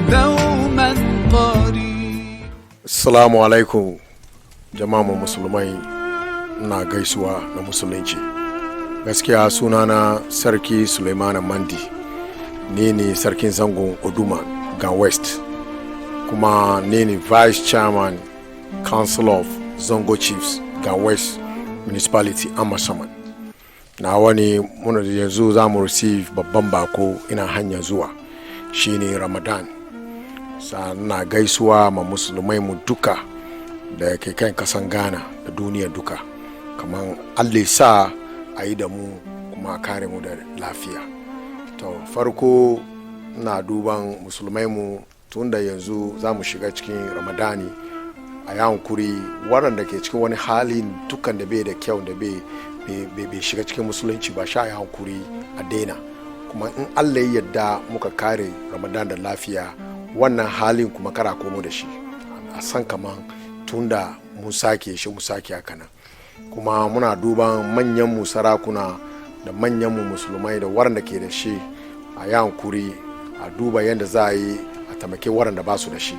دوما قريب. Assalamu alaikum jama'a musulmai, na gaisuwa na musulunci. Gaskiya sunana sarki Sulemana Mandy, ni ne sarkin zangon Oduman ga West, kuma ni ne vice chairman council of Zongo chiefs ga West municipality Amasaman. Na wani muna da yanzu za mu receive babban bako ina hanya zuwa shine Ramadan. Na gaisuwa ma musulmai mu duka da ke kan kasan Ghana da duniya duka, kamar Allah sa a yi da mu kuma a kare mu da lafiya. To farko na duban musulmai mu tun da yanzu za mu shiga cikin Ramadani, a yi hankuri waɗanda ke cikin wani hali dukan da bai da kyau da bai shiga cikin musulunci ba, sha yi hankuri a daina. Kuma in Allah ya yarda muka kare Ramadan da lafiya, wannan halin kuma kara komo da shi a san kaman tunda mun sake shi mu sake haka nan. Kuma muna duban manyan mu sarakuna da manyan mu musulmai da waɗanda ke da shi, a yi hankuri a duba yadda za a yi a tamake waɗanda ba su da shi.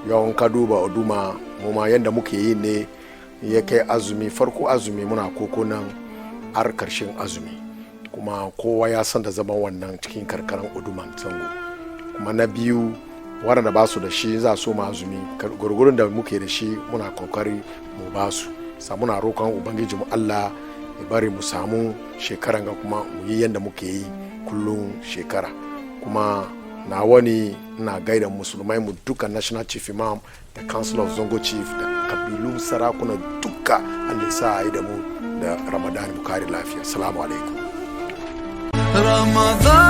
Yawan ka duba Oduman mu ma yadda muke yi ne, ya kai azumi, farko azumi muna koko nan har karshen azumi, kuma kowa ya san da zaman wannan cikin karkaran Oduman Zongo. Kuma na biyu waɗanda ba su da shi za su ma azumi, gurgurun da muke da shi muna kokari mu ba su. Muna roƙon ubangiji mu Allah ya bari mu samu shekaran ga kuma mu yi yadda muke yi kullum shekara. Kuma na wani na gaida musulmai mu duka, national chief imam da council of Zongo chief da kabilun sarakuna duka, Allah sa a yi da mu da Ramadan mu kare lafiya. Assalamu alaikum. Ramadan